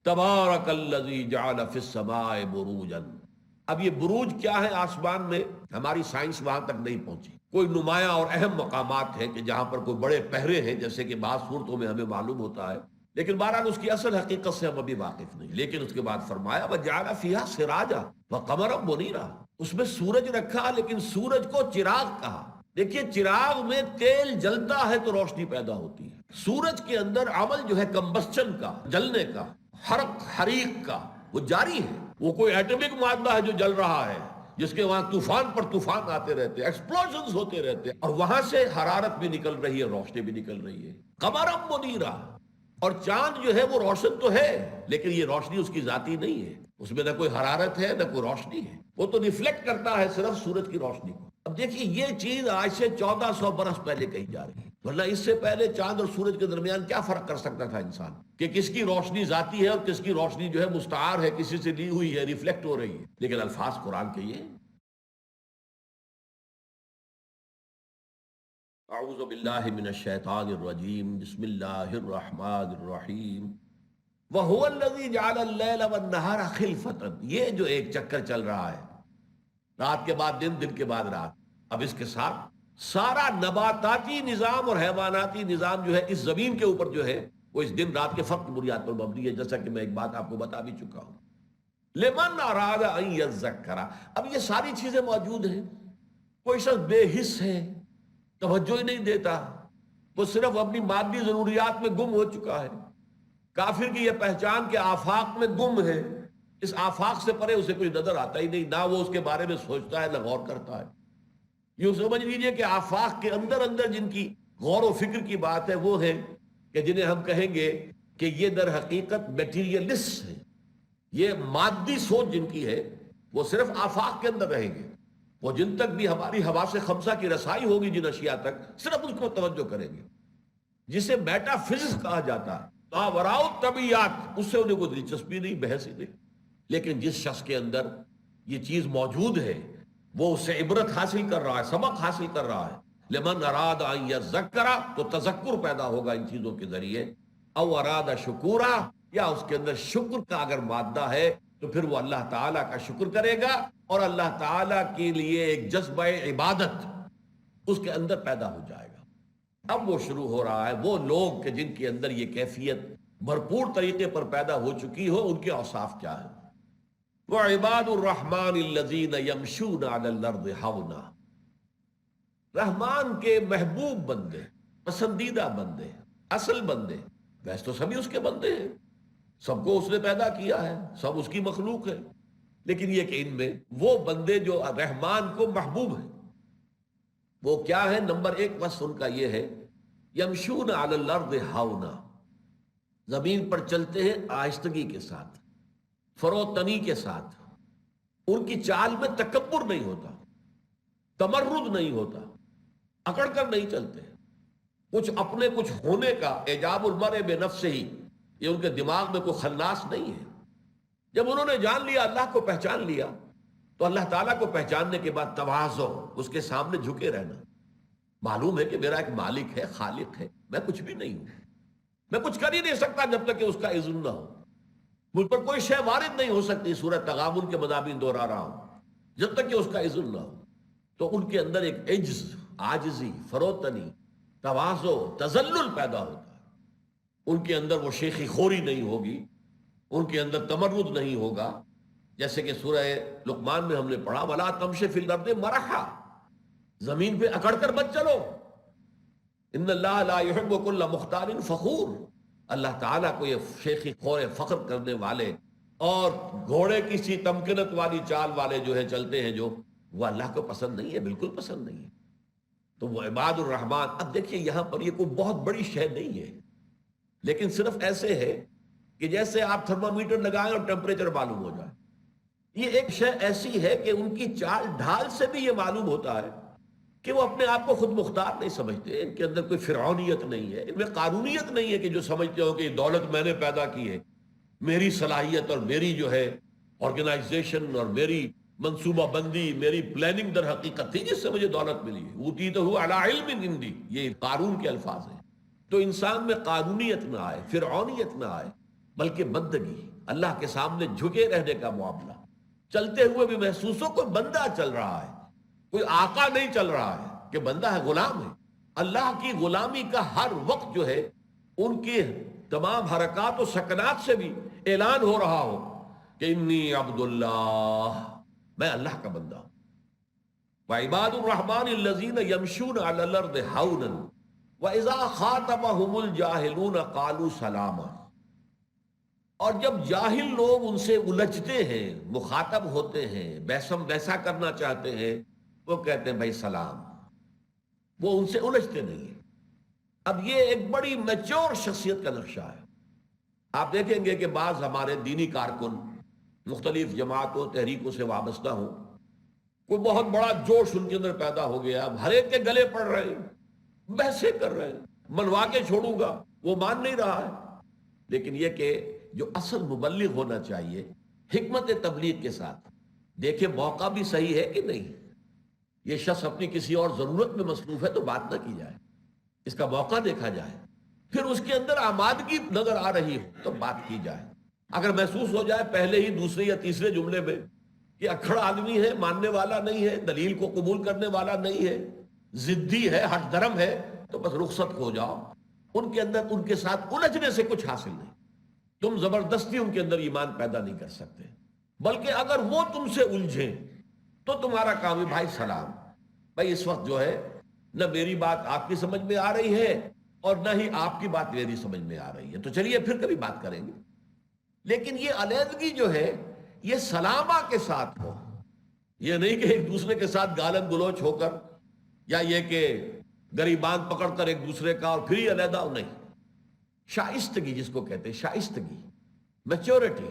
تبارک الذی جعل فی السماء بروجا۔ اب یہ بروج کیا ہے آسمان میں، ہماری سائنس وہاں تک نہیں پہنچی۔ کوئی نمایاں اور اہم مقامات ہیں کہ جہاں پر کوئی بڑے پہرے ہیں، جیسے کہ بعض صورتوں میں ہمیں معلوم ہوتا ہے، لیکن بہرحال اس کی اصل حقیقت سے ہم ابھی واقف نہیں۔ لیکن اس کے بعد فرمایا وَجَعَلَ فِيهَا سِرَاجًا وَقَمَرًا مُنِيرًا، اس میں سورج رکھا، لیکن سورج کو چراغ کہا۔ دیکھیے چراغ میں تیل جلتا ہے تو روشنی پیدا ہوتی ہے، سورج کے اندر عمل جو ہے کمبسچن کا، جلنے کا، حریق کا، وہ جاری ہے۔ وہ کوئی ایٹمک مادہ ہے جو جل رہا ہے، جس کے وہاں طوفان پر طوفان آتے رہتے ہیں، ایکسپلوژنز ہوتے رہتے ہیں، اور وہاں سے حرارت بھی نکل رہی ہے، روشنی بھی نکل رہی ہے۔ قمرا منیرا، اور چاند جو ہے وہ روشن تو ہے، لیکن یہ روشنی اس کی ذاتی نہیں ہے، اس میں نہ کوئی حرارت ہے نہ کوئی روشنی ہے، وہ تو ریفلیکٹ کرتا ہے صرف سورج کی روشنی کو۔ اب دیکھیے یہ چیز آج سے 1400 برس پہلے کہی جا رہی ہے، ورنہ اس سے پہلے چاند اور سورج کے درمیان کیا فرق کر سکتا تھا انسان، کہ کس کی روشنی ذاتی ہے اور کس کی روشنی جو ہے مستعار ہے، کسی سے لی ہوئی ہے، ریفلیکٹ ہو رہی ہے۔ لیکن الفاظ قرآن کے یہ اعوذ باللہ من الشیطان الرجیم، بسم اللہ الرحمن الرحیم، وَهُوَ الَّذِي جَعَلَ اللَّيْلَ وَالنَّهَارَ خِلْفَةً، یہ جو ایک چکر چل رہا ہے، رات کے بعد دن، دن کے بعد رات، اب اس کے ساتھ سارا نباتاتی نظام اور حیواناتی نظام جو ہے اس زمین کے اوپر جو ہے وہ اس دن رات کے فرق کی بنیاد پر مبنی ہے، جیسا کہ میں ایک بات آپ کو بتا بھی چکا ہوں۔ لمن اراد ان یذکر، اب یہ ساری چیزیں موجود ہیں، کوئی شخص بے حس ہے، توجہ ہی نہیں دیتا، وہ صرف اپنی مادی ضروریات میں گم ہو چکا ہے۔ کافر کی یہ پہچان کہ آفاق میں گم ہے، اس آفاق سے پرے اسے کچھ نظر آتا ہی نہیں، نہ وہ اس کے بارے میں سوچتا ہے نہ غور کرتا ہے۔ یوں سمجھ لیجئے کہ آفاق کے اندر اندر جن کی غور و فکر کی بات ہے وہ ہے کہ جنہیں ہم کہیں گے کہ یہ در حقیقت میٹیریلسٹ ہے، یہ مادی سوچ جن کی ہے، وہ صرف آفاق کے اندر رہیں گے، وہ جن تک بھی ہماری حواس خمسہ کی رسائی ہوگی جن اشیاء تک، صرف اس کو توجہ کریں گے، جسے میٹا فزکس کہا جاتا ہے، ماوراء الطبیعیات، اس سے انہیں کوئی دلچسپی نہیں، بحث ہی نہیں۔ لیکن جس شخص کے اندر یہ چیز موجود ہے وہ اس سے عبرت حاصل کر رہا ہے، سبق حاصل کر رہا ہے۔ لمن اراد ان یذکر، تو تذکر پیدا ہوگا ان چیزوں کے ذریعے، او اراد شکورا، یا اس کے اندر شکر کا اگر مادہ ہے تو پھر وہ اللہ تعالیٰ کا شکر کرے گا، اور اللہ تعالیٰ کے لیے ایک جذبہ عبادت اس کے اندر پیدا ہو جائے گا۔ اب وہ شروع ہو رہا ہے، وہ لوگ کہ جن کے اندر یہ کیفیت بھرپور طریقے پر پیدا ہو چکی ہو، ان کے اوصاف کیا ہیں۔ وَعِبَادُ الرَّحْمَنِ الَّذِينَ يَمْشُونَ عَلَى الْأَرْضِ هَوْنًا، رحمان کے محبوب بندے، پسندیدہ بندے، اصل بندے، ویسے تو سبھی اس کے بندے ہیں، سب کو اس نے پیدا کیا ہے، سب اس کی مخلوق ہے، لیکن یہ کہ ان میں وہ بندے جو رحمان کو محبوب ہیں، وہ کیا ہے؟ نمبر ایک وصف ان کا یہ ہے، یمشون علی الارض ہاؤنا، زمین پر چلتے ہیں آہستگی کے ساتھ، فروتنی کے ساتھ، ان کی چال میں تکبر نہیں ہوتا، تمرد نہیں ہوتا، اکڑ کر نہیں چلتے، کچھ اپنے کچھ ہونے کا، اعجاب المرء بنفسہ ہی، یہ ان کے دماغ میں کوئی خناس نہیں ہے۔ جب انہوں نے جان لیا، اللہ کو پہچان لیا، تو اللہ تعالیٰ کو پہچاننے کے بعد تواضع، اس کے سامنے جھکے رہنا، معلوم ہے کہ میرا ایک مالک ہے، خالق ہے، میں کچھ بھی نہیں ہوں، میں کچھ کر ہی نہیں سکتا جب تک کہ اس کا اذن نہ ہو، مجھ پر کوئی شے وارد نہیں ہو سکتی، سورہ تغابن کے مضامین دہرا رہا ہوں، جب تک کہ اس کا اذن نہ ہو۔ تو ان کے اندر ایک عجز، عاجزی، فروتنی، تواضع، تذلل پیدا ہوتا ہے، ان کے اندر وہ شیخی خوری نہیں ہوگی، ان کے اندر تمرد نہیں ہوگا، جیسے کہ سورہ لقمان میں ہم نے پڑھا وَلَا تَمْشِ فِي الْأَرْضِ مَرَحًا، زمین پہ اکڑ کر مت چلو، ان اللہ لا يحب كل مختال فخور، اللہ تعالیٰ کو یہ شیخی خور فخر کرنے والے اور گھوڑے کی سی تمکنت والی چال والے جو ہے چلتے ہیں، جو وہ اللہ کو پسند نہیں ہے، بالکل پسند نہیں ہے۔ تو وہ عباد الرحمن، اب دیکھیے یہاں پر یہ کوئی بہت بڑی شے نہیں ہے، لیکن صرف ایسے ہے کہ جیسے آپ تھرمامیٹر لگائیں اور ٹیمپریچر معلوم ہو جائے، یہ ایک شے ایسی ہے کہ ان کی چال ڈھال سے بھی یہ معلوم ہوتا ہے کہ وہ اپنے آپ کو خود مختار نہیں سمجھتے، ان کے اندر کوئی فرعونیت نہیں ہے، ان میں قانونیت نہیں ہے کہ جو سمجھتے ہو کہ یہ دولت میں نے پیدا کی ہے، میری صلاحیت اور میری جو ہے آرگنائزیشن اور میری منصوبہ بندی، میری پلاننگ در حقیقت تھی جس سے مجھے دولت ملی ہے، اوتیتہ علی علم عندی، یہ قارون کے الفاظ ہیں۔ تو انسان میں قانونیت نہ آئے، فرعونیت نہ آئے، بلکہ بندگی، اللہ کے سامنے جھکے رہنے کا معاملہ، چلتے ہوئے بھی محسوس ہو کوئی بندہ چل رہا ہے، کوئی آقا نہیں چل رہا ہے کہ بندہ ہے، غلام ہے۔ اللہ کی غلامی کا ہر وقت جو ہے ان کی تمام حرکات و سکنات سے بھی اعلان ہو رہا ہو کہ انی عبد اللہ، میں اللہ کا بندہ ہوں۔ وعباد الرحمن الذین یمشون علی الارض ہونا واذا خاطبهم الجاہلون قالوا سلاما۔ اور جب جاہل لوگ ان سے الجھتے ہیں، مخاطب ہوتے ہیں، بحثم بحثا کرنا چاہتے ہیں، وہ کہتے ہیں بھائی سلام، وہ ان سے الجھتے نہیں ہیں۔ اب یہ ایک بڑی میچور شخصیت کا نقشہ ہے۔ آپ دیکھیں گے کہ بعض ہمارے دینی کارکن مختلف جماعتوں تحریکوں سے وابستہ ہوں، کوئی بہت بڑا جوش ان کے اندر پیدا ہو گیا، اب ہر ایک کے گلے پڑ رہے ہیں، بحثیں کر رہے ہیں، منوا کے چھوڑوں گا، وہ مان نہیں رہا ہے۔ لیکن یہ کہ جو اصل مبلغ ہونا چاہیے حکمت تبلیغ کے ساتھ دیکھیں موقع بھی صحیح ہے کہ نہیں، یہ شخص اپنی کسی اور ضرورت میں مصروف ہے تو بات نہ کی جائے، اس کا موقع دیکھا جائے، پھر اس کے اندر آمادگی نظر آ رہی ہو تو بات کی جائے۔ اگر محسوس ہو جائے پہلے ہی دوسرے یا تیسرے جملے میں کہ اکھڑ آدمی ہے، ماننے والا نہیں ہے، دلیل کو قبول کرنے والا نہیں ہے، ضدی ہے، ہٹ درم ہے، تو بس رخصت ہو جاؤ، ان کے اندر ان کے ساتھ الجھنے سے کچھ حاصل نہیں۔ تم زبردستی ان کے اندر ایمان پیدا نہیں کر سکتے، بلکہ اگر وہ تم سے الجھیں تو تمہارا کام ہے بھائی سلام، بھائی اس وقت جو ہے نہ میری بات آپ کی سمجھ میں آ رہی ہے اور نہ ہی آپ کی بات میری سمجھ میں آ رہی ہے، تو چلیے پھر کبھی بات کریں گے۔ لیکن یہ علیحدگی جو ہے یہ سلامہ کے ساتھ ہو، یہ نہیں کہ ایک دوسرے کے ساتھ گالن گلوچ ہو کر، یا یہ کہ گریبان پکڑ کر ایک دوسرے کا اور پھر ہی علیحدہ ہو، نہیں۔ شائستگی جس کو کہتے ہیں، شائستگی، میچورٹی،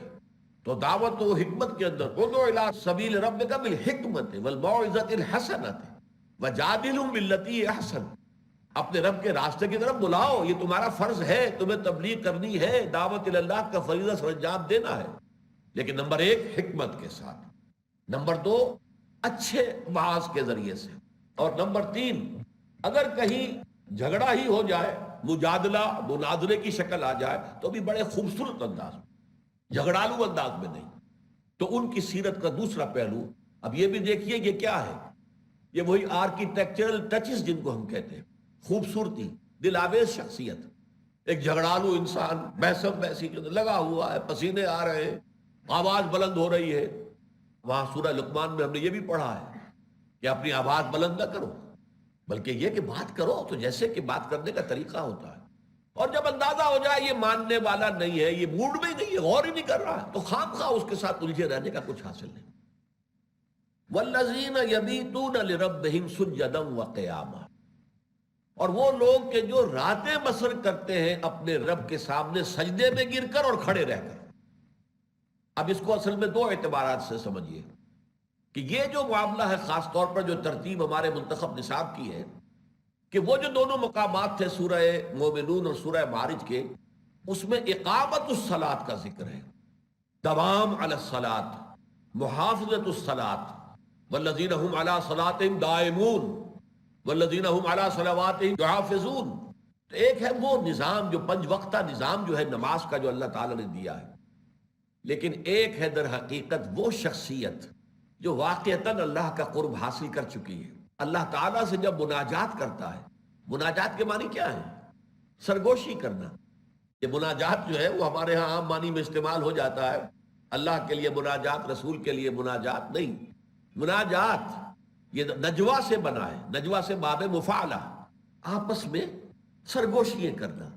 تو دعوت و حکمت کے اندر ادعو الی سبیل ربک بالحکمت والموعظۃ الحسنۃ وجادلہم باللتی ہی احسن، اپنے رب کے راستے کی طرف بلاؤ، یہ تمہارا فرض ہے، تمہیں تبلیغ کرنی ہے، دعوت اللہ کا فریضہ سر انجام دینا ہے، لیکن نمبر 1 حکمت کے ساتھ، نمبر 2 اچھے وعظ کے ذریعے سے، اور نمبر 3 اگر کہیں جھگڑا ہی ہو جائے، مجادلہ مناظرے کی شکل آ جائے تو بھی بڑے خوبصورت انداز میں، جھگڑالو انداز میں نہیں۔ تو ان کی سیرت کا دوسرا پہلو اب یہ بھی دیکھیے یہ کیا ہے، یہ وہی آرکیٹیکچرل ٹچز جن کو ہم کہتے ہیں، خوبصورتی، دل آویز شخصیت، ایک جھگڑالو انسان بحثم بحثی کے اندر لگا ہوا ہے، پسینے آ رہے ہیں، آواز بلند ہو رہی ہے۔ وہاں سورہ لقمان میں ہم نے یہ بھی پڑھا ہے کہ اپنی آواز بلند نہ کرو، بلکہ یہ کہ بات کرو تو جیسے کہ بات کرنے کا طریقہ ہوتا ہے، اور جب اندازہ ہو جائے یہ ماننے والا نہیں ہے، یہ موڈ میں ہی نہیں ہے، غور ہی نہیں کر رہا ہے، تو خام خواہ اس کے ساتھ الجھے رہنے کا کچھ حاصل نہیں۔ وَالَّذِينَ يَبِيتُونَ لِرَبِّهِمْ سُجَّدًا وَقِيَامًا، اور وہ لوگ کہ جو راتیں بسر کرتے ہیں اپنے رب کے سامنے سجدے میں گر کر اور کھڑے رہ کر۔ اب اس کو اصل میں 2 اعتبارات سے سمجھیے کہ یہ جو معاملہ ہے، خاص طور پر جو ترتیب ہمارے منتخب نصاب کی ہے، کہ وہ جو دونوں مقامات تھے سورہ مومنون اور سورہ معارج کے، اس میں اقامت الصلاۃ کا ذکر ہے، دوام علی الصلاۃ، محافظت الصلاۃ، والذین هم علی صلاتهم دائمون والذین هم علی صلواتهم یحافظون۔ تو ایک ہے وہ نظام جو 5 وقتہ نظام جو ہے نماز کا جو اللہ تعالیٰ نے دیا ہے، لیکن ایک ہے در حقیقت وہ شخصیت جو واقعتاً اللہ کا قرب حاصل کر چکی ہے۔ اللہ تعالیٰ سے جب مناجات کرتا ہے، مناجات کے معنی کیا ہے؟ سرگوشی کرنا۔ یہ مناجات جو ہے وہ ہمارے ہاں عام معنی میں استعمال ہو جاتا ہے، اللہ کے لیے مناجات، رسول کے لیے مناجات نہیں۔ مناجات یہ نجوہ سے بنا ہے، نجوہ سے باب مفاعلہ، آپس میں سرگوشیاں کرنا۔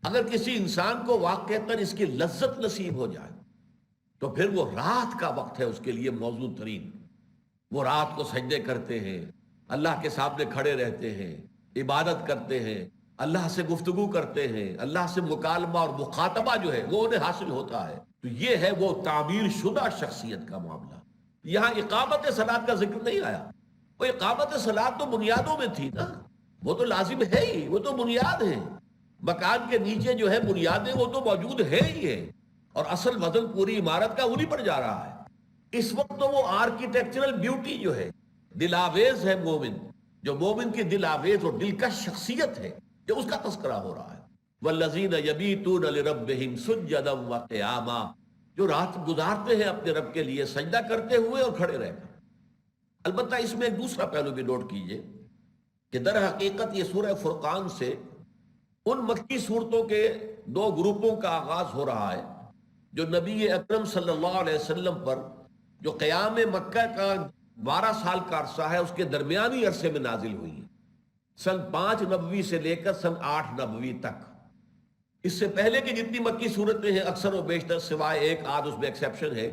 اگر کسی انسان کو واقعتاً اس کی لذت نصیب ہو جائے تو پھر وہ رات کا وقت ہے اس کے لیے موزوں ترین، وہ رات کو سجدے کرتے ہیں، اللہ کے سامنے کھڑے رہتے ہیں، عبادت کرتے ہیں، اللہ سے گفتگو کرتے ہیں، اللہ سے مکالمہ اور مخاطبہ جو ہے وہ انہیں حاصل ہوتا ہے۔ تو یہ ہے وہ تعمیر شدہ شخصیت کا معاملہ۔ یہاں اقامت صلاۃ کا ذکر نہیں آیا، وہ اقامت صلاۃ تو بنیادوں میں تھی نا، وہ تو لازم ہے ہی، وہ تو بنیاد ہے، مکان کے نیچے جو ہے بنیادیں وہ تو موجود ہے ہی ہے، اور اصل وزن پوری عمارت کا انہی پر جا رہا ہے۔ اس وقت تو وہ آرکیٹیکچرل بیوٹی جو ہے، دل آویز ہے مومن، جو مومن کی دل آویز اور دلکش شخصیت ہے، کہ اس کا تذکرہ ہو رہا ہے۔ والذین یبیتون لربہم سجدا وقیاما، جو رات گزارتے ہیں اپنے رب کے لیے سجدہ کرتے ہوئے اور کھڑے رہ کر۔ البتہ اس میں ایک دوسرا پہلو بھی نوٹ کیجئے کہ در حقیقت یہ سورہ فرقان سے ان مکی صورتوں کے دو گروپوں کا آغاز ہو رہا ہے جو نبی اکرم صلی اللہ علیہ وسلم پر جو قیام مکہ کا 12 سال کا عرصہ ہے اس کے درمیانی عرصے میں نازل ہوئی ہیں، سن 5 نبوی سے لے کر سن 8 نبوی تک۔ اس سے پہلے کی جتنی مکی صورتیں ہیں اکثر و بیشتر سوائے ایک آدھ اس میں ایکسیپشن ہے،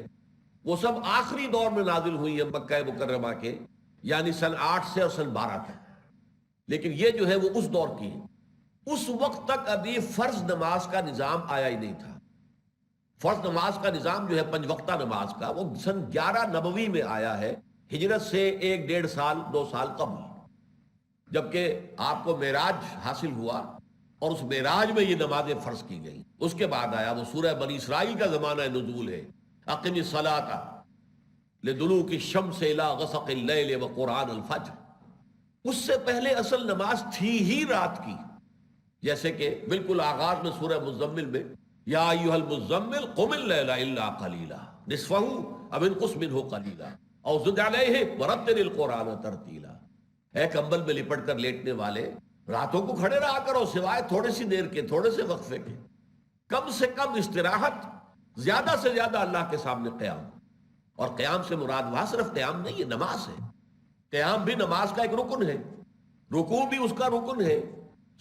وہ سب آخری دور میں نازل ہوئی ہیں مکہ مکرمہ کے، یعنی سن 8 سے اور سن 12 تک۔ لیکن یہ جو ہے وہ اس دور کی ہے۔ اس وقت تک ابھی فرض نماز کا نظام آیا ہی نہیں تھا۔ فرض نماز کا نظام جو ہے 5 وقتہ نماز کا، وہ سن 11 نبوی میں آیا ہے، ہجرت سے 1-1.5 سال 2 سال قبل، جبکہ آپ کو معراج حاصل ہوا اور اس معراج میں یہ نمازیں فرض کی گئی۔ اس کے بعد آیا وہ سورہ بنی اسرائیل کا زمانہ نزول ہے، اقم الصلاۃ لدلوک الشمس الی غسق اللیل وقرآن الفجر۔ اس سے پہلے اصل نماز تھی ہی رات کی، جیسے کہ بالکل آغاز میں سورہ مزمل میں یا ایھا المزمل قم اللیل الا قلیلا نصفہ او انقص منہ قلیلا او زد علیہ ورتل القرآن ترتیلا، اے کمبل میں لپٹ کر لیٹنے والے، راتوں کو کھڑے رہا کرو سوائے تھوڑے سی دیر کے، تھوڑے سے وقفے کے، کم سے کم استراحت، زیادہ سے زیادہ اللہ کے سامنے قیام۔ اور قیام سے مراد وہاں صرف قیام نہیں ہے، نماز ہے۔ قیام بھی نماز کا ایک رکن ہے، رکوع بھی اس کا رکن ہے،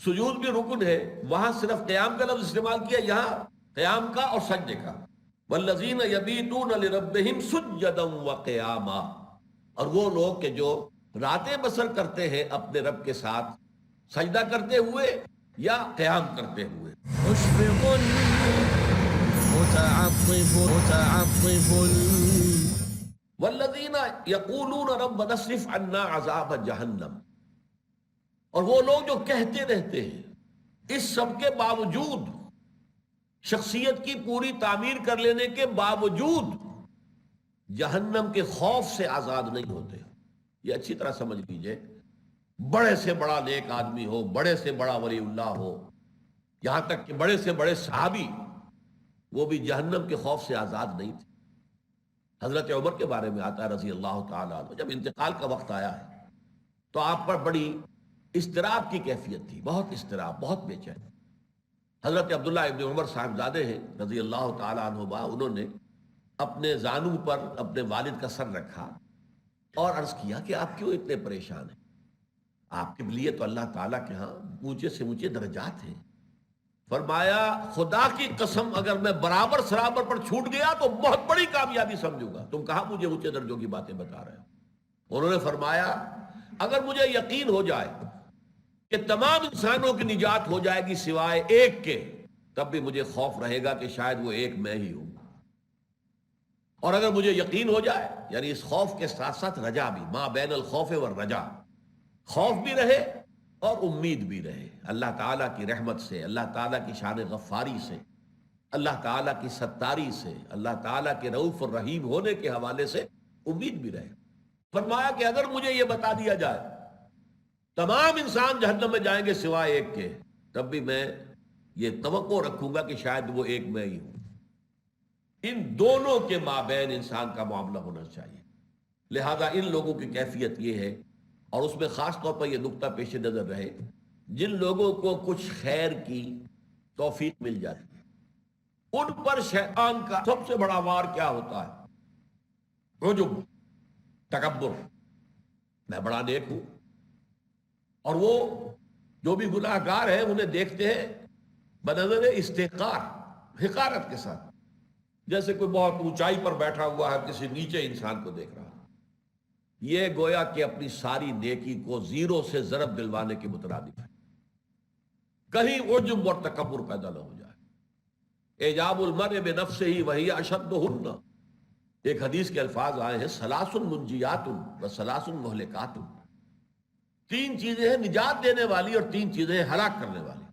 سجود بھی رکن ہے۔ وہاں صرف قیام کا لفظ استعمال کیا، یہاں قیام کا اور سجدے کا۔ والذین یبیتون لربہم سجدا وقیاما، اور وہ لوگ کہ جو راتیں بسر کرتے ہیں اپنے رب کے ساتھ سجدہ کرتے ہوئے یا قیام کرتے ہوئے۔ مشفق متعطف والذین یقولون ربنا اصرف عنا عذاب جہنم، اور وہ لوگ جو کہتے رہتے ہیں اس سب کے باوجود، شخصیت کی پوری تعمیر کر لینے کے باوجود جہنم کے خوف سے آزاد نہیں ہوتے۔ یہ اچھی طرح سمجھ لیجئے، بڑے سے بڑا نیک آدمی ہو، بڑے سے بڑا ولی اللہ ہو، یہاں تک کہ بڑے سے بڑے صحابی، وہ بھی جہنم کے خوف سے آزاد نہیں تھے۔ حضرت عمر کے بارے میں آتا ہے رضی اللہ تعالیٰ عنہ، جب انتقال کا وقت آیا ہے تو آپ پر بڑی اضطراب کی کیفیت تھی، بہت اضطراب، بہت بے چین۔ حضرت عبداللہ ابن عمر صاحبزادے ہیں رضی اللہ تعالیٰ عنہ، انہوں نے اپنے زانو پر اپنے والد کا سر رکھا اور عرض کیا کہ آپ کیوں اتنے پریشان ہیں؟ آپ کے لیے تو اللہ تعالیٰ کے ہاں اونچے سے اونچے درجات ہیں۔ فرمایا خدا کی قسم اگر میں برابر سرابر پر چھوٹ گیا تو بہت بڑی کامیابی سمجھوں گا، تم کہاں مجھے اونچے درجوں کی باتیں بتا رہے ہو؟ انہوں نے فرمایا اگر مجھے یقین ہو جائے کہ تمام انسانوں کی نجات ہو جائے گی سوائے ایک کے، تب بھی مجھے خوف رہے گا کہ شاید وہ ایک میں ہی ہوں۔ اور اگر مجھے یقین ہو جائے، یعنی اس خوف کے ساتھ ساتھ رجا بھی، ما بین الخوف والرجا، خوف بھی رہے اور امید بھی رہے، اللہ تعالیٰ کی رحمت سے، اللہ تعالیٰ کی شان غفاری سے، اللہ تعالیٰ کی ستاری سے، اللہ تعالیٰ کے رؤوف الرحیم ہونے کے حوالے سے امید بھی رہے۔ فرمایا کہ اگر مجھے یہ بتا دیا جائے تمام انسان جہنم میں جائیں گے سوائے ایک کے، تب بھی میں یہ توقع رکھوں گا کہ شاید وہ ایک میں ہی ہوں۔ ان دونوں کے مابین انسان کا معاملہ ہونا چاہیے۔ لہذا ان لوگوں کی کیفیت یہ ہے، اور اس میں خاص طور پر یہ نقطہ پیش نظر رہے، جن لوگوں کو کچھ خیر کی توفیق مل جاتی ہے، ان پر شیطان کا سب سے بڑا وار کیا ہوتا ہے؟ عجب، تکبر، میں بڑا نیک ہوں۔ اور وہ جو بھی گناہ گار ہیں انہیں دیکھتے ہیں بنظر استحقار، حقارت کے ساتھ، جیسے کوئی بہت اونچائی پر بیٹھا ہوا ہے کسی نیچے انسان کو دیکھ رہا ہے۔ یہ گویا کہ اپنی ساری نیکی کو زیرو سے ضرب دلوانے کے مترادف ہے، کہیں عجب اور تکبر پیدا نہ ہو جائے۔ اعجاب المرء بنفسہ وہی اشدہن، ایک حدیث کے الفاظ آئے ہیں ثلاث منجیات و ثلاث مہلکات، 3 چیزیں ہیں نجات دینے والی اور 3 چیزیں ہیں ہلاک کرنے والی۔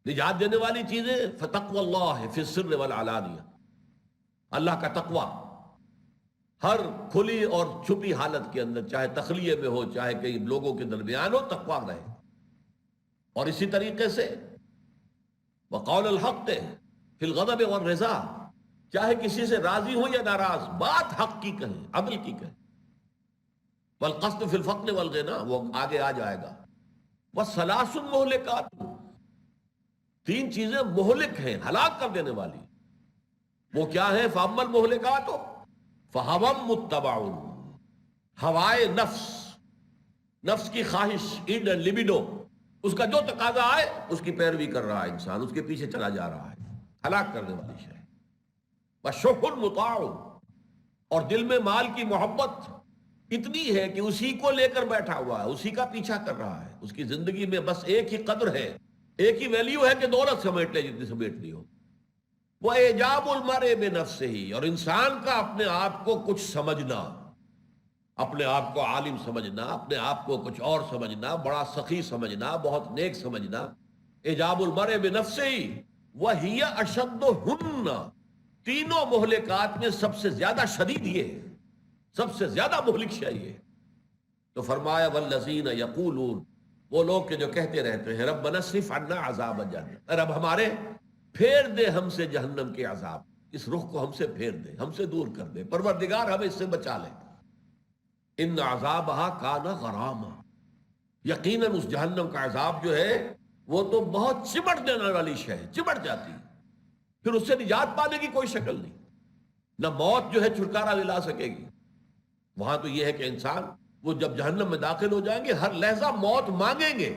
نجات دینے والی چیزیں فتقوی اللہ فی السر والعلانیہ، اللہ کا تقوی ہر کھلی اور چھپی حالت کے اندر، چاہے تخلیے میں ہو چاہے کئی لوگوں کے درمیان ہو، تقوی رہے۔ اور اسی طریقے سے وقول الحق فی الغضب والرضا، چاہے کسی سے راضی ہو یا ناراض، بات حق کی کہیں، عدل کی کہیں. والقصد فی الفقر والغنا، وہ آگے آ جائے گا. والثلاث مہلکات، تین چیزیں مہلک ہیں، ہلاک کر دینے والی. وہ کیا ہے؟ فاما المہلکات فہوى متبع، ہوائے نفس، نفس کی خواہش، ایڈ اینڈ لبیڈو، اس کا جو تقاضا آئے اس کی پیروی کر رہا ہے انسان، اس کے پیچھے چلا جا رہا ہے، ہلاک کرنے والی شے. والشح المطاع، اور دل میں مال کی محبت اتنی ہے کہ اسی کو لے کر بیٹھا ہوا ہے، اسی کا پیچھا کر رہا ہے. اس کی زندگی میں بس ایک ہی قدر ہے، ایک ہی ویلیو ہے کہ دولت سمیٹ لے جتنی سمیٹنی ہو. وہ اعجاب المرء بنفسہ، اور انسان کا اپنے آپ کو کچھ سمجھنا، اپنے آپ کو عالم سمجھنا، اپنے آپ کو کچھ اور سمجھنا، بڑا سخی سمجھنا، بہت نیک سمجھنا. اعجاب المرء بنفسہ وہی اشدہن، تینوں مہلکات میں سب سے زیادہ شدید یہ ہے، سب سے زیادہ مہلک شے یہ. تو فرمایا والذین یقولون، وہ لوگ کہ جو کہتے رہتے ہیں ربنا اصرف عنا عذاب جہنم، اے رب ہمارے پھیر دے ہم سے جہنم کے عذاب، اس رخ کو ہم سے پھیر دے، ہم سے دور کر دے، پروردگار ہمیں اس سے بچا لے. ان عذابہا کان غراما، یقیناً اس جہنم کا عذاب جو ہے وہ تو بہت چمٹ دینے والی شے ہے، چمٹ جاتی ہے، پھر اس سے نجات پانے کی کوئی شکل نہیں. نہ موت جو ہے چھٹکارا دلا سکے گی. وہاں تو یہ ہے کہ انسان وہ جب جہنم میں داخل ہو جائیں گے ہر لحظہ موت مانگیں گے،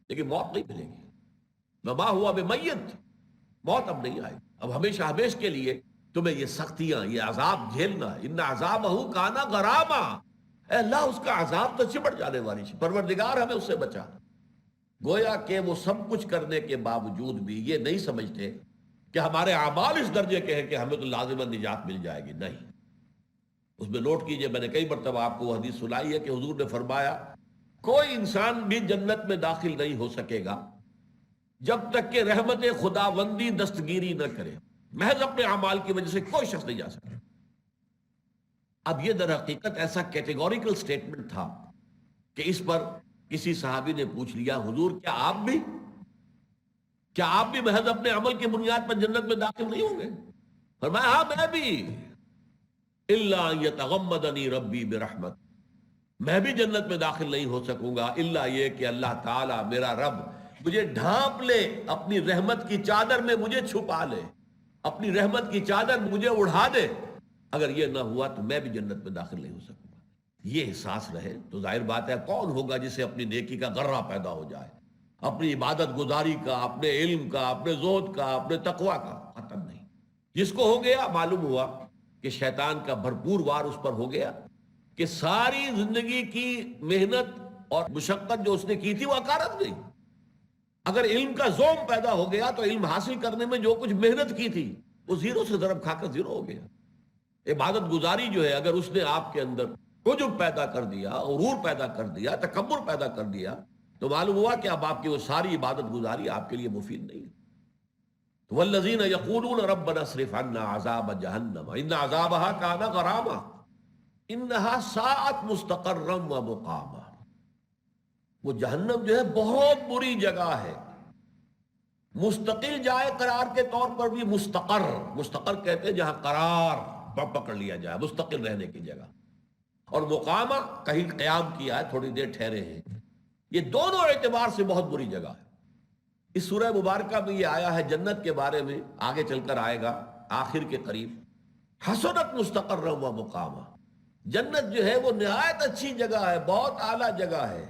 لیکن موت نہیں ملے گی. وما ہوا بمیت، موت اب نہیں آئے گی، اب ہمیشہ ہمیش کے لیے تمہیں یہ سختیاں، یہ عذاب جھیلنا ہے. ان عذابہ کان غراما، اے اللہ اس کا عذاب تو چمٹ جانے والی ہے، پروردگار ہمیں اس سے بچا. گویا کہ وہ سب کچھ کرنے کے باوجود بھی یہ نہیں سمجھتے کہ ہمارے اعمال اس درجے کے ہیں کہ ہمیں تو لازماً نجات مل جائے گی. نہیں، اس میں نوٹ کیجئے، میں نے کئی مرتبہ آپ کو وہ حدیث سنائی ہے کہ حضور نے فرمایا کوئی انسان بھی جنت میں داخل نہیں ہو سکے گا جب تک کہ رحمت خداوندی دستگیری نہ کرے. محض اپنے اعمال کی وجہ سے کوئی شخص نہیں جا سکتا. اب یہ در حقیقت ایسا کیٹیگوریکل سٹیٹمنٹ تھا کہ اس پر کسی صحابی نے پوچھ لیا حضور کیا آپ بھی محض اپنے عمل کی بنیاد پر جنت میں داخل نہیں ہوں گے؟ فرمایا ہاں میں بھی. الا ان یتغمدنی ربی برحمت، میں بھی جنت میں داخل نہیں ہو سکوں گا الا یہ کہ اللہ تعالی میرا رب مجھے ڈھانپ لے، اپنی رحمت کی چادر میں مجھے چھپا لے، اپنی رحمت کی چادر مجھے اڑا دے. اگر یہ نہ ہوا تو میں بھی جنت میں داخل نہیں ہو سکوں گا. یہ احساس رہے تو ظاہر بات ہے کون ہوگا جسے اپنی نیکی کا غرہ پیدا ہو جائے، اپنی عبادت گزاری کا، اپنے علم کا، اپنے زہد کا، اپنے تقوی کا. ختم نہیں. جس کو ہو گیا معلوم ہوا کہ شیطان کا بھرپور وار اس پر ہو گیا کہ ساری زندگی کی محنت اور مشقت جو اس نے کی تھی وہ اکارت گئی. اگر علم کا ذوق پیدا ہو گیا تو علم حاصل کرنے میں جو کچھ محنت کی تھی وہ زیرو سے ضرب کھا کر زیرو ہو گیا. عبادت گزاری جو ہے اگر اس نے آپ کے اندر عجب پیدا کر دیا، غرور پیدا کر دیا، تکبر پیدا کر دیا تو معلوم ہوا کہ اب آپ کی وہ ساری عبادت گزاری آپ کے لیے مفید نہیں ہے. والذین یقولون ربنا اصرف عنا عذاب جہنم ان عذابها کان غراما انها ساءت مستقرا ومقاما. وہ جہنم جو ہے بہت بری جگہ ہے، مستقل جائے قرار کے طور پر بھی مستقر کہتے ہیں جہاں قرار پکڑ لیا جائے، مستقل رہنے کی جگہ، اور مقامہ کہیں قیام کیا ہے، تھوڑی دیر ٹھہرے ہیں. یہ دونوں اعتبار سے بہت بری جگہ ہے. اس سورہ مبارکہ میں یہ آیا ہے جنت کے بارے میں، آگے چل کر آئے گا آخر کے قریب. حسنت مستقر و مقامہ، جنت جو ہے وہ نہایت اچھی جگہ ہے، بہت اعلیٰ جگہ ہے.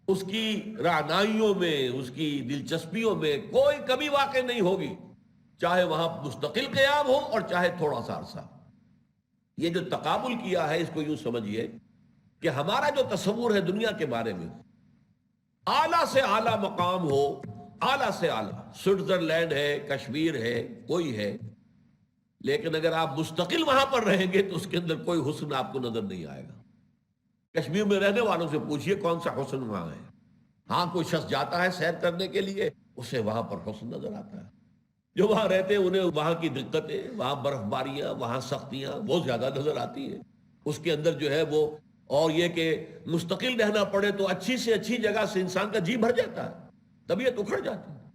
اس کی رعنائیوں میں، اس کی دلچسپیوں میں کوئی کمی واقع نہیں ہوگی، چاہے وہاں مستقل قیام ہو اور چاہے تھوڑا سا عرصہ. یہ جو تقابل کیا ہے اس کو یوں سمجھیے کہ ہمارا جو تصور ہے دنیا کے بارے میں، اعلیٰ سے اعلیٰ مقام ہو، اعلیٰ سے اعلیٰ، سوئٹزرلینڈ ہے، کشمیر ہے، کوئی ہے، لیکن اگر آپ مستقل وہاں پر رہیں گے تو اس کے اندر کوئی حسن آپ کو نظر نہیں آئے گا. کشمیر میں رہنے والوں سے پوچھئے کون سا حسن وہاں ہے. ہاں کوئی شخص جاتا ہے سیر کرنے کے لیے، اسے وہاں پر حسن نظر آتا ہے. جو وہاں رہتے ہیں انہیں وہاں کی دقتیں، وہاں برف باریاں، وہاں سختیاں بہت زیادہ نظر آتی ہیں. اس کے اندر جو ہے وہ، اور یہ کہ مستقل رہنا پڑے تو اچھی سے اچھی جگہ سے انسان کا جی بھر جاتا ہے، طبیعت اکھڑ جاتی ہے.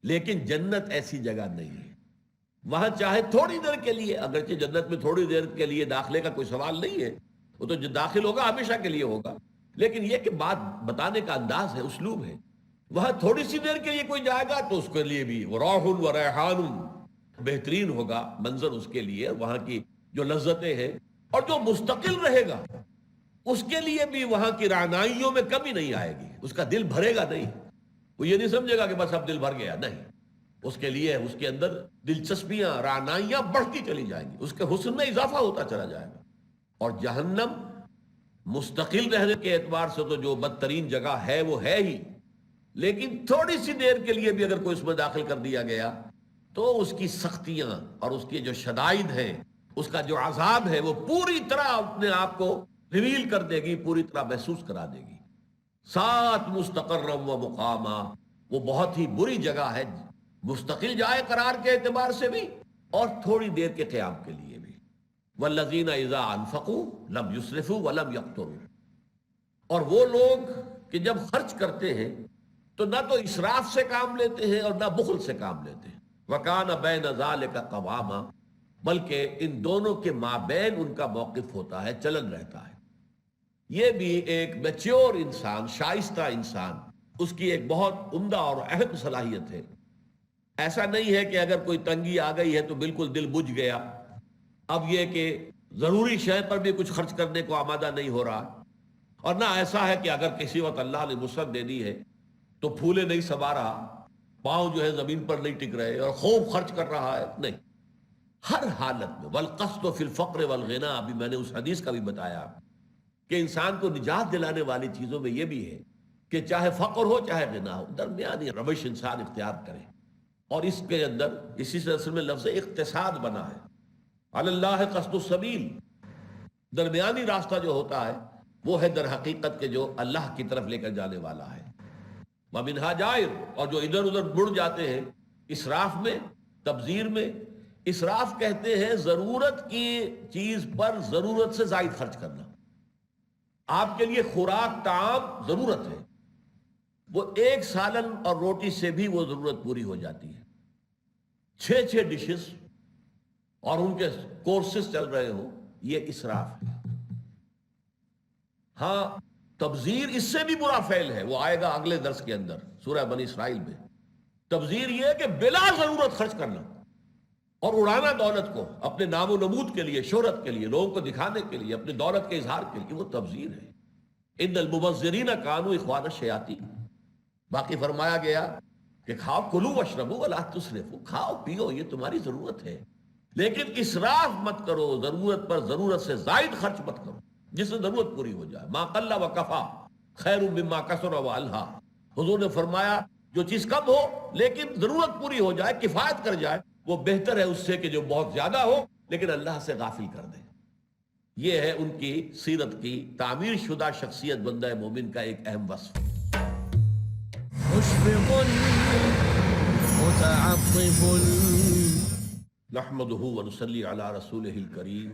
لیکن جنت ایسی جگہ نہیں ہے، وہاں چاہے تھوڑی دیر کے لیے، اگرچہ جنت میں تھوڑی دیر کے لیے داخلے کا کوئی سوال نہیں ہے، وہ تو جو داخل ہوگا ہمیشہ کے لیے ہوگا، لیکن یہ کہ بات بتانے کا انداز ہے، اسلوب ہے، وہاں تھوڑی سی دیر کے لیے کوئی جائے گا تو اس کے لیے بھی روح و ریحان، بہترین ہوگا منظر اس کے لیے، وہاں کی جو لذتیں ہیں، اور جو مستقل رہے گا اس کے لیے بھی وہاں کی رعنائیوں میں کمی نہیں آئے گی، اس کا دل بھرے گا نہیں، وہ یہ نہیں سمجھے گا کہ بس اب دل بھر گیا، نہیں، اس کے لیے اس کے اندر دلچسپیاں، رعنائیاں بڑھتی چلی جائیں گی، اس کے حسن میں اضافہ ہوتا چلا جائے گا۔ اور جہنم مستقل رہنے کے اعتبار سے تو جو بدترین جگہ ہے وہ ہے ہی، لیکن تھوڑی سی دیر کے لیے بھی اگر کوئی اس میں داخل کر دیا گیا تو اس کی سختیاں اور اس کی جو شدائد ہیں، اس کا جو عذاب ہے، وہ پوری طرح اپنے آپ کو ریویل کر دے گی، پوری طرح محسوس کرا دے گی۔ سات مستقرم و مقامہ، وہ بہت ہی بری جگہ ہے، مستقل جائے قرار کے اعتبار سے بھی اور تھوڑی دیر کے قیام کے لیے بھی۔ والذین اذا انفقوا لم یسرفوا ولم یقتروا، اور وہ لوگ کہ جب خرچ کرتے ہیں تو نہ تو اسراف سے کام لیتے ہیں اور نہ بخل سے کام لیتے ہیں۔ وَكَانَ بَيْنَ ذَلِكَ قَوَامًا، بلکہ ان دونوں کے مابین ان کا موقف ہوتا ہے، چلن رہتا ہے۔ یہ بھی ایک میچور انسان، شائستہ انسان، اس کی ایک بہت عمدہ اور اہم صلاحیت ہے۔ ایسا نہیں ہے کہ اگر کوئی تنگی آ گئی ہے تو بالکل دل بجھ گیا، اب یہ کہ ضروری شے پر بھی کچھ خرچ کرنے کو آمادہ نہیں ہو رہا، اور نہ ایسا ہے کہ اگر کسی وقت اللہ نے وسعت دے دی ہے تو پھولے نہیں سما رہا، پاؤں جو ہے زمین پر نہیں ٹک رہے اور خوب خرچ کر رہا ہے، نہیں، ہر حالت میں۔ والقصد فی الفقر والغنا، ابھی میں نے اس حدیث کا بھی بتایا کہ انسان کو نجات دلانے والی چیزوں میں یہ بھی ہے کہ چاہے فقر ہو چاہے غنا ہو، درمیانی روش انسان اختیار کرے، اور اس کے اندر اسی سے اصل میں لفظ اقتصاد بنا ہے۔ علی اللہ قصد السبیل، درمیانی راستہ جو ہوتا ہے وہ ہے در حقیقت کے جو اللہ کی طرف لے کر جانے والا ہے۔ وَمِنْہَا جائر، اور جو ادھر ادھر مڑ جاتے ہیں اسراف میں، تبذیر میں۔ اسراف کہتے ہیں ضرورت کی چیز پر ضرورت سے زائد خرچ کرنا۔ آپ کے لیے خوراک طعام ضرورت ہے، وہ ایک سالن اور روٹی سے بھی وہ ضرورت پوری ہو جاتی ہے، 6 ڈشز اور ان کے کورسز چل رہے ہوں، یہ اسراف ہے۔ ہاں، تبذیر اس سے بھی برا فعل ہے، وہ آئے گا اگلے درس کے اندر سورہ بنی اسرائیل میں۔ تبذیر یہ ہے کہ بلا ضرورت خرچ کرنا اور اڑانا دولت کو اپنے نام و نمود کے لیے، شہرت کے لیے، لوگوں کو دکھانے کے لیے، اپنے دولت کے اظہار کے لیے، وہ تبذیر ہے۔ ان المبذرین کانوا اخوان الشیاطین۔ باقی فرمایا گیا کہ کھاؤ، کلو واشربوا ولا تسرفوا، کھاؤ پیو، یہ تمہاری ضرورت ہے، لیکن اسراف مت کرو، ضرورت پر ضرورت سے زائد خرچ مت کرو، جس سے ضرورت پوری ہو جائے۔ ما قل و کفا خیر مما کثر و الہا، حضور نے فرمایا جو چیز کم ہو لیکن ضرورت پوری ہو جائے، کفایت کر جائے، وہ بہتر ہے اس سے کہ جو بہت زیادہ ہو لیکن اللہ سے غافل کر دے۔ یہ ہے ان کی سیرت کی تعمیر شدہ شخصیت بندہ مومن کا ایک اہم وصف۔ مشفق متعطف نحمده ونصلي على رسوله الكريم،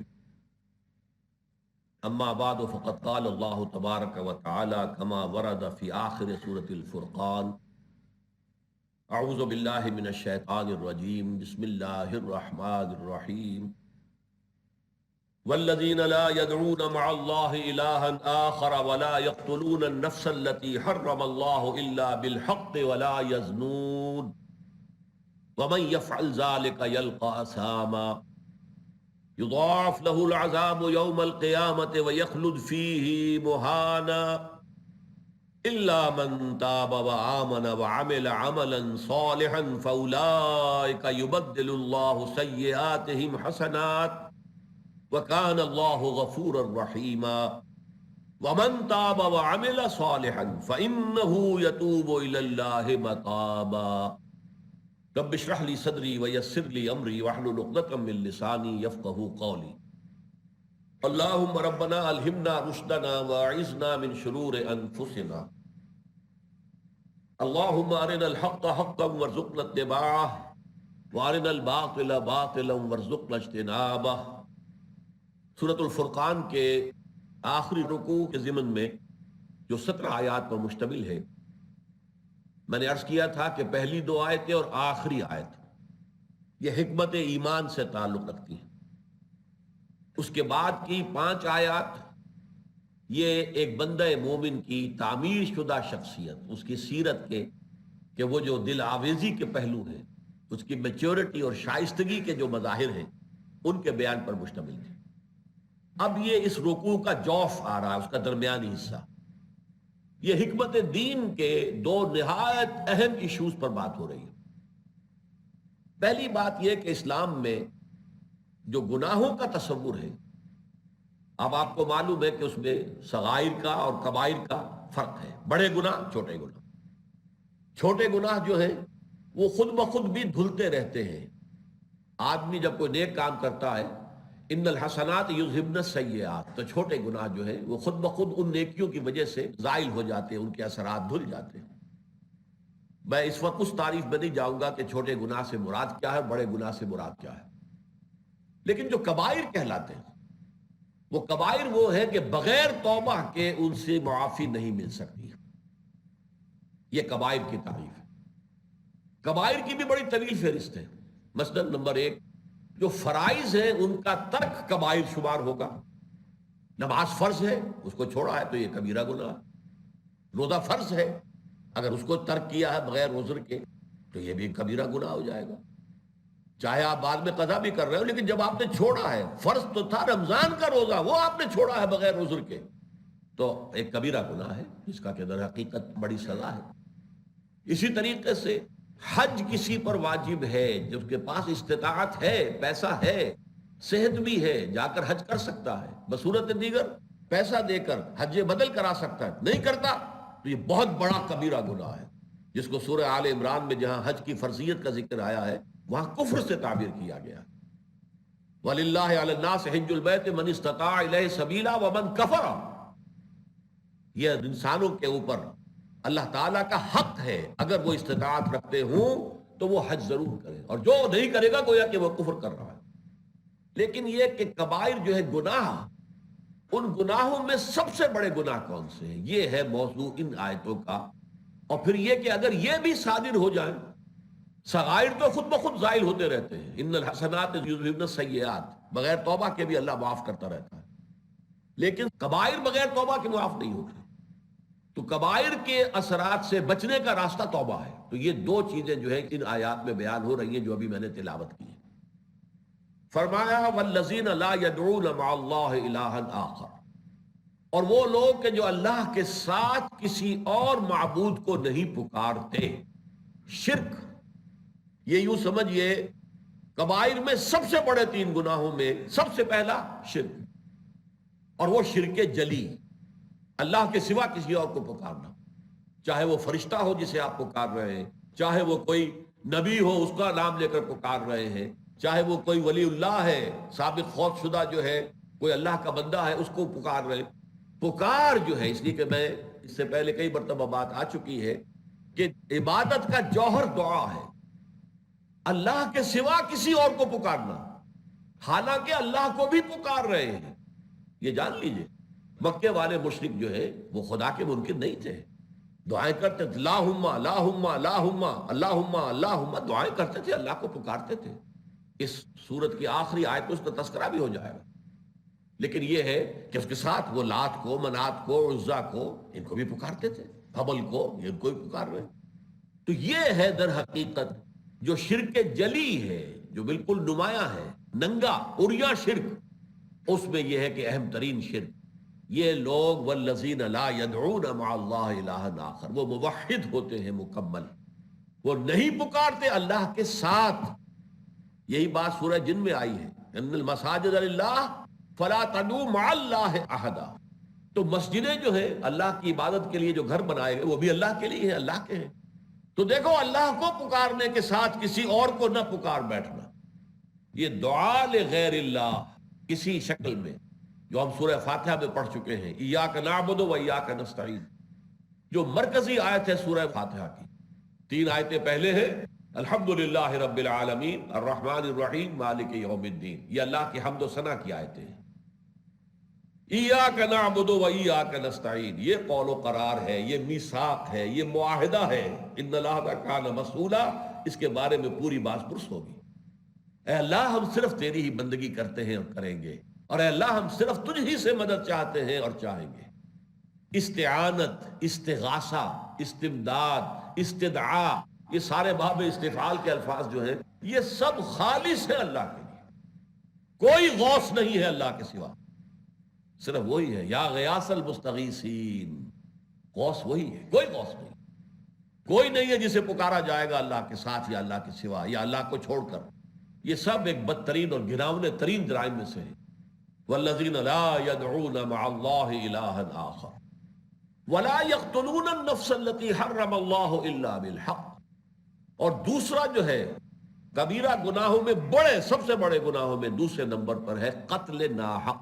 اما بعد فقد قال الله تبارك وتعالى كما ورد في آخر سورة الفرقان: اعوذ باللہ من الشیطان الرجیم، بسم اللہ الرحمن الرحیم، والذین لا يدعون مع اللہ الہا آخر ولا يقتلون النفس التي حرم اللہ الا بالحق ولا يزنون ومن يفعل ذلك يلقى أثاما يضاعف له العذاب يوم القيامة ويخلد فيه مهانا إلا من تاب وآمن وعمل عملا صالحا فأولئك يبدل الله سيئاتهم حسنات وكان الله غفورا رحيما ومن تاب وعمل صالحا فإنه يتوب إلى الله متابا رب اشرح لي صدري ويسر لي امري واحلل عقدة من لساني يفقهوا قولي اللهم ربنا الهمنا رشدنا واعذنا من شرور انفسنا اللهم ارنا الحق حقا وارزقنا اتباعه وارنا الباطل باطلا وارزقنا اجتنابه۔ سورۃ الفرقان کے آخری رکوع کے ضمن میں جو 17 آیات پر مشتمل ہے، میں نے عرض کیا تھا کہ پہلی 2 آیتیں اور آخری آیت یہ حکمت ایمان سے تعلق رکھتی ہیں. اس کے بعد کی 5 آیات یہ ایک بندہ مومن کی تعمیر شدہ شخصیت، اس کی سیرت کے کہ وہ جو دل آویزی کے پہلو ہیں، اس کی میچورٹی اور شائستگی کے جو مظاہر ہیں، ان کے بیان پر مشتمل ہے. اب یہ اس رکوع کا جوف آ رہا ہے، اس کا درمیانی حصہ. یہ حکمت دین کے 2 نہایت اہم ایشوز پر بات ہو رہی ہے. پہلی بات یہ کہ اسلام میں جو گناہوں کا تصور ہے، اب آپ کو معلوم ہے کہ اس میں صغائر کا اور کبائر کا فرق ہے. بڑے گناہ، چھوٹے گناہ. چھوٹے گناہ جو ہیں وہ خود بخود بھی دھلتے رہتے ہیں. آدمی جب کوئی نیک کام کرتا ہے، ان الحسنات یذہبن السیئات، تو چھوٹے گناہ جو ہیں وہ خود بخود ان نیکیوں کی وجہ سے زائل ہو جاتے ہیں، ان کے اثرات دھل جاتے ہیں. میں اس وقت اس تعریف میں نہیں جاؤں گا کہ چھوٹے گناہ سے مراد کیا ہے، بڑے گناہ سے مراد کیا ہے. لیکن جو کبائر کہلاتے ہیں، وہ کبائر وہ ہے کہ بغیر توبہ کے ان سے معافی نہیں مل سکتی. یہ کبائر کی تعریف ہے. کبائر کی بھی بڑی طویل فہرست ہے. مثلا نمبر 1، جو فرائض ہیں ان کا ترک کبائر شمار ہوگا. نماز فرض ہے، اس کو چھوڑا ہے تو یہ کبیرہ گناہ. روزہ فرض ہے، اگر اس کو ترک کیا ہے بغیر عذر کے تو یہ بھی کبیرہ گناہ ہو جائے گا. چاہے آپ بعد میں قضا بھی کر رہے ہو، لیکن جب آپ نے چھوڑا ہے، فرض تو تھا رمضان کا روزہ، وہ آپ نے چھوڑا ہے بغیر عذر کے، تو ایک کبیرہ گناہ ہے جس کا کہ در حقیقت بڑی سزا ہے. اسی طریقے سے حج کسی پر واجب ہے، جس کے پاس استطاعت ہے، پیسہ ہے، صحت بھی ہے، جا کر حج کر سکتا ہے. بصورت دیگر پیسہ دے کر حج بدل کرا سکتا ہے، نہیں کرتا تو یہ بہت بڑا کبیرہ گناہ ہے، جس کو سورہ آل عمران میں جہاں حج کی فرضیت کا ذکر آیا ہے وہاں کفر سے تعبیر کیا گیا. وَلِلَّهِ عَلَى النَّاسِ حِجُّ الْبَيْتِ مَنِ اسْتَطَاعَ إِلَيْهِ سَبِيلًا وَمَنْ كَفَرَ. یہ انسانوں کے اوپر اللہ تعالیٰ کا حق ہے، اگر وہ استطاعت رکھتے ہوں تو وہ حج ضرور کرے، اور جو نہیں کرے گا گویا کہ وہ کفر کر رہا ہے. لیکن یہ کہ کبائر جو ہے گناہ، ان گناہوں میں سب سے بڑے گناہ کون سے ہیں، یہ ہے موضوع ان آیتوں کا. اور پھر یہ کہ اگر یہ بھی صادر ہو جائیں، صغائر تو خود بخود زائل ہوتے رہتے ہیں، ان الحسنات یذہبن السیئات، بغیر توبہ کے بھی اللہ معاف کرتا رہتا ہے. لیکن کبائر بغیر توبہ کے معاف نہیں ہوتے. تو کبائر کے اثرات سے بچنے کا راستہ توبہ ہے. تو یہ 2 چیزیں جو ہے ان آیات میں بیان ہو رہی ہیں جو ابھی میں نے تلاوت کی ہے. فرمایا والذین لا یدعون مع اللہ الہا آخر، اور وہ لوگ کہ جو اللہ کے ساتھ کسی اور معبود کو نہیں پکارتے. شرک، یہ یوں سمجھئے کبائر میں سب سے بڑے 3 گناہوں میں سب سے پہلا شرک، اور وہ شرک جلی، اللہ کے سوا کسی اور کو پکارنا. چاہے وہ فرشتہ ہو جسے آپ پکار رہے ہیں، چاہے وہ کوئی نبی ہو اس کا نام لے کر پکار رہے ہیں، چاہے وہ کوئی ولی اللہ ہے، سابق فوت شدہ جو ہے، کوئی اللہ کا بندہ ہے، اس کو پکار رہے. پکار جو ہے، اس لیے کہ میں اس سے پہلے کئی مرتبہ بات آ چکی ہے کہ عبادت کا جوہر دعا ہے. اللہ کے سوا کسی اور کو پکارنا، حالانکہ اللہ کو بھی پکار رہے ہیں. یہ جان لیجئے مکے والے مشرک جو ہے وہ خدا کے منکر نہیں تھے. دعائیں کرتے تھے، اللہم اللہم اللہم اللہم اللہم، دعائیں کرتے تھے، اللہ کو پکارتے تھے. اس سورت کی آخری آیت میں اس کا تذکرہ بھی ہو جائے گا. لیکن یہ ہے کہ اس کے ساتھ وہ لات کو، منات کو، عزا کو، ان کو بھی پکارتے تھے، حبل کو، ان کو بھی پکار رہے. تو یہ ہے در حقیقت جو شرک جلی ہے، جو بالکل نمایاں ہے، ننگا عریاں شرک. اس میں یہ ہے کہ اہم ترین شرک یہ لوگ والذین لا یدعون مع اللہ الہا آخر، وہ موحد ہوتے ہیں مکمل، وہ نہیں پکارتے اللہ کے ساتھ. یہی بات سورہ جن میں آئی ہے، ان المساجد للہ فلا تدعوا مع اللہ احدا. تو مسجدیں جو ہیں اللہ کی عبادت کے لیے جو گھر بنائے گئے وہ بھی اللہ کے لیے ہیں، اللہ کے ہیں. تو دیکھو اللہ کو پکارنے کے ساتھ کسی اور کو نہ پکار بیٹھنا، یہ دعا لغیر اللہ کسی شکل میں، جو ہم سورہ فاتحہ میں پڑھ چکے ہیں، ایاک نعبد و ایاک نستعین، جو مرکزی آیت ہے سورہ فاتحہ کی. 3 آیتیں پہلے ہیں، الحمدللہ رب العالمین الرحمن الرحیم مالک یوم الدین، یہ اللہ کی حمد و ثنا کی آیتیں ہیں. ایاک نعبد و ایاک نستعین، یہ قول و قرار ہے، یہ میثاق ہے، یہ معاہدہ ہے، ان اللہ کان مسئولا، اس کے بارے میں پوری باز پرس ہوگی۔ اے اللہ ہم صرف تیری ہی بندگی کرتے ہیں اور کریں گے، اور اے اللہ ہم صرف تجھ ہی سے مدد چاہتے ہیں اور چاہیں گے۔ استعانت، استغاثہ، استمداد، استدعاء، یہ سارے باب استفعال کے الفاظ جو ہیں یہ سب خالص ہے اللہ کے لیے، کوئی غوث نہیں ہے اللہ کے سوا، صرف وہی ہے، یا غیاث المستغیثین، غوث وہی ہے، کوئی غوث نہیں، کوئی نہیں ہے جسے پکارا جائے گا اللہ کے ساتھ یا اللہ کے سوا یا اللہ کو چھوڑ کر۔ یہ سب ایک بدترین اور گراونے ترین جرائم میں سے ہے۔ والذین لا يدعون مع اللہ الہا آخر ولا يقتلون النفس التي حرم اللہ الا بالحق، اور دوسرا جو ہے کبیرہ گناہوں میں بڑے، سب سے بڑے گناہوں میں دوسرے نمبر پر ہے قتل ناحق،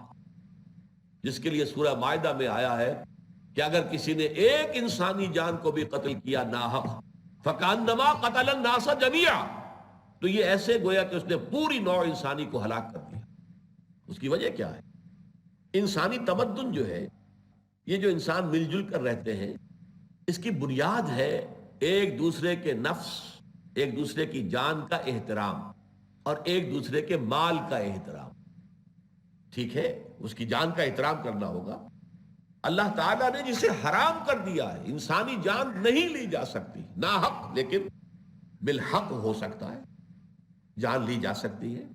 جس کے لیے سورہ مائدہ میں آیا ہے کہ اگر کسی نے ایک انسانی جان کو بھی قتل کیا ناحق فکانما قتل الناس جميعا، تو یہ ایسے گویا کہ اس نے پوری نوع انسانی کو ہلاک کر دیا۔ اس کی وجہ کیا ہے؟ انسانی تمدن جو ہے، یہ جو انسان مل جل کر رہتے ہیں، اس کی بنیاد ہے ایک دوسرے کے نفس، ایک دوسرے کی جان کا احترام اور ایک دوسرے کے مال کا احترام۔ ٹھیک ہے، اس کی جان کا احترام کرنا ہوگا۔ اللہ تعالیٰ نے جسے حرام کر دیا ہے، انسانی جان نہیں لی جا سکتی ناحق، لیکن بالحق ہو سکتا ہے، جان لی جا سکتی ہے۔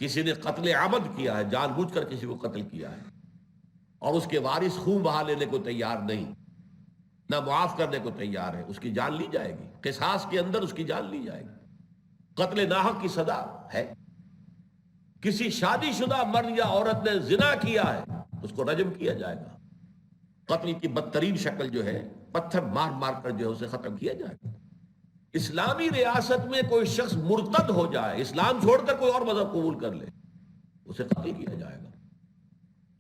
کسی نے قتل عمد کیا ہے، جان بوجھ کر کسی کو قتل کیا ہے، اور اس کے وارث خون بہا لینے کو تیار نہیں، نہ معاف کرنے کو تیار ہے، اس کی جان لی جائے گی، قصاص کے اندر اس کی جان لی جائے گی۔ قتل ناحق کی سزا ہے۔ کسی شادی شدہ مرد یا عورت نے زنا کیا ہے، اس کو رجم کیا جائے گا۔ قتل کی بدترین شکل جو ہے پتھر مار مار کر جو ہے اسے ختم کیا جائے گا۔ اسلامی ریاست میں کوئی شخص مرتد ہو جائے، اسلام چھوڑ کر کوئی اور مذہب قبول کر لے، اسے قتل کیا جائے گا۔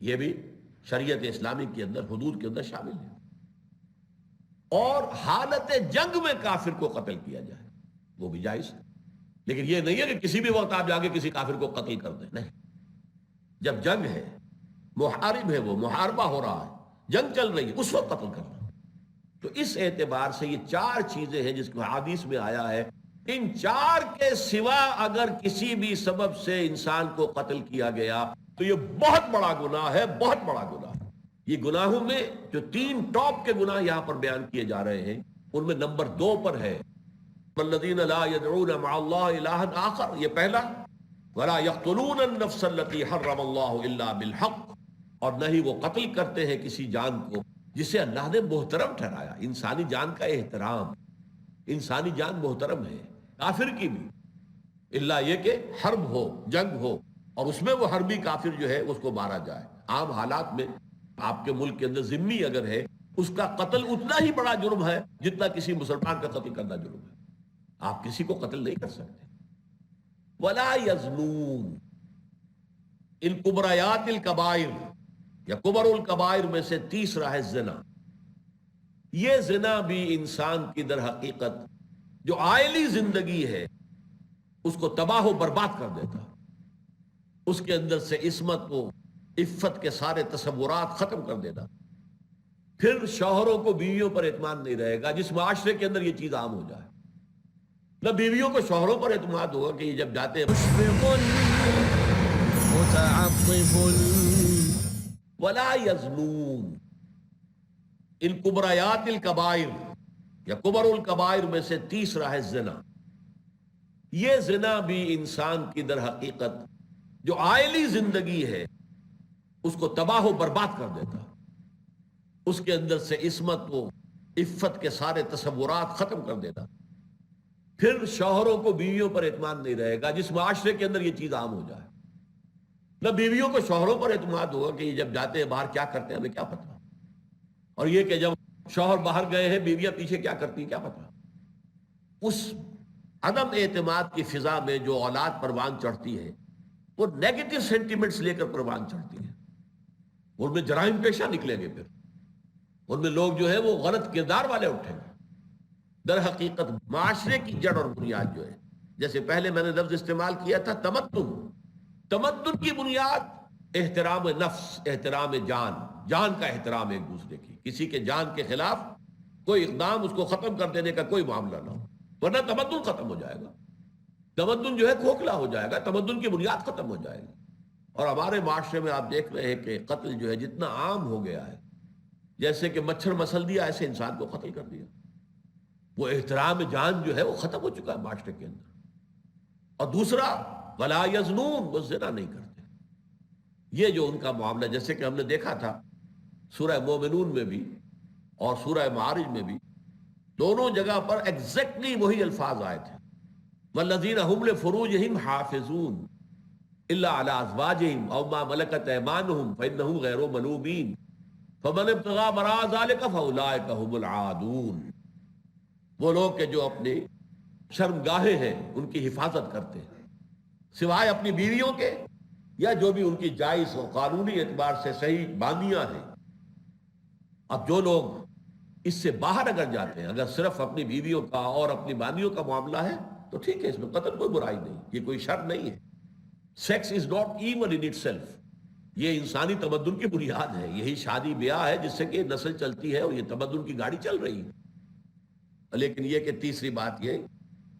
یہ بھی شریعت اسلامی کے اندر، حدود کے اندر شامل ہے۔ اور حالت جنگ میں کافر کو قتل کیا جائے، وہ بھی جائز ہے، لیکن یہ نہیں ہے کہ کسی بھی وقت آپ جا کے کسی کافر کو قتل کر دیں، نہیں۔ جب جنگ ہے، محارب ہے، وہ محاربہ ہو رہا ہے، جنگ چل رہی ہے، اس وقت قتل کرنا۔ تو اس اعتبار سے یہ چار چیزیں ہیں جس کو حدیث میں آیا ہے، ان چار کے سوا اگر کسی بھی سبب سے انسان کو قتل کیا گیا تو یہ بہت بڑا گناہ ہے، بہت بڑا گناہ ہے۔ یہ گناہوں میں جو تین ٹاپ کے گناہ یہاں پر بیان کیے جا رہے ہیں، ان میں نمبر 2 پر ہے والذین لا يدعون مع اللہ الہا آخر، یہ پہلا، ولا يقتلون النفس التي حرم اللہ الا بالحق، اور نہ ہی وہ قتل کرتے ہیں کسی جان کو جسے اللہ نے محترم ٹھہرایا۔ انسانی جان کا احترام، انسانی جان محترم ہے، کافر کی بھی، الا یہ کہ حرب ہو، جنگ ہو، اور اس میں وہ حربی کافر جو ہے اس کو مارا جائے۔ عام حالات میں آپ کے ملک کے اندر ذمی اگر ہے، اس کا قتل اتنا ہی بڑا جرم ہے جتنا کسی مسلمان کا قتل کرنا جرم ہے، آپ کسی کو قتل نہیں کر سکتے۔ ولا یزنون، ان کبریات الکبائر یا کبر الکبائر میں سے تیسرا ہے زنا۔ یہ زنا بھی انسان کی در حقیقت جو عائلی زندگی ہے اس کو تباہ و برباد کر دیتا، اس کے اندر سے عصمت و عفت کے سارے تصورات ختم کر دیتا۔ پھر شوہروں کو بیویوں پر اعتماد نہیں رہے گا، جس معاشرے کے اندر یہ چیز عام ہو جائے، نہ بیویوں کو شوہروں پر اعتماد ہوگا کہ یہ جب جاتے ہیں متعطف، ولا یزنون، ان کبریات الکبائر یا کبر الکبائر میں سے تیسرا ہے زنا۔ یہ زنا بھی انسان کی در حقیقت جو عائلی زندگی ہے اس کو تباہ و برباد کر دیتا، اس کے اندر سے عصمت و عفت کے سارے تصورات ختم کر دیتا۔ پھر شوہروں کو بیویوں پر اعتماد نہیں رہے گا، جس معاشرے کے اندر یہ چیز عام ہو جائے، نہ بیویوں کو شوہروں پر اعتماد ہوگا کہ یہ جب جاتے ہیں باہر کیا کرتے ہیں ہمیں کیا پتا، اور یہ کہ جب شوہر باہر گئے ہیں بیویاں پیچھے کیا کرتی ہیں کیا پتا۔ اس عدم اعتماد کی فضا میں جو اولاد پروان چڑھتی ہے وہ نیگیٹو سینٹیمنٹس لے کر پروان چڑھتی ہے، ان میں جرائم پیشہ نکلیں گے، پھر ان میں لوگ جو ہے وہ غلط کردار والے اٹھیں گے۔ در حقیقت معاشرے کی جڑ اور بنیاد جو ہے، جیسے پہلے میں نے لفظ استعمال کیا تھا تمدن، تمدن کی بنیاد احترام نفس، احترام جان، جان کا احترام ایک دوسرے کی، کسی کے جان کے خلاف کوئی اقدام اس کو ختم کر دینے کا کوئی معاملہ نہ ہو، ورنہ تمدن ختم ہو جائے گا، تمدن جو ہے کھوکھلا ہو جائے گا، تمدن کی بنیاد ختم ہو جائے گی۔ اور ہمارے معاشرے میں آپ دیکھ رہے ہیں کہ قتل جو ہے جتنا عام ہو گیا ہے، جیسے کہ مچھر مسل دیا ایسے انسان کو قتل کر دیا، وہ احترام جان جو ہے وہ ختم ہو چکا ہے معاشرے کے اندر۔ اور دوسرا ولا یزنون، وہ زنا نہیں کرتے۔ یہ جو ان کا معاملہ، جیسے کہ ہم نے دیکھا تھا سورہ مومنون میں بھی اور سورہ معارج میں بھی، دونوں جگہ پر ایگزیکٹلی وہی الفاظ آئے تھے، والذین هم لفروجہم حافظون الا علی ازواجہم او ما ملکت ایمانہم فانہم غیر ملومین فمن ابتغى وراء ذلك فاولئک هم العادون۔ وہ لوگ کہ جو اپنی شرمگاہیں ہیں ان کی حفاظت کرتے ہیں سوائے اپنی بیویوں کے یا جو بھی ان کی جائز اور قانونی اعتبار سے صحیح باندیاں ہیں۔ اب جو لوگ اس سے باہر اگر جاتے ہیں، اگر صرف اپنی بیویوں کا اور اپنی باندیوں کا معاملہ ہے تو ٹھیک ہے، اس میں قتل کوئی برائی نہیں، یہ کوئی شر نہیں ہے۔ Sex is not even in itself, یہ انسانی تمدن کی بنیاد ہے، یہی شادی بیاہ ہے جس سے کہ نسل چلتی ہے اور یہ تمدن کی گاڑی چل رہی ہے۔ لیکن یہ کہ تیسری بات یہ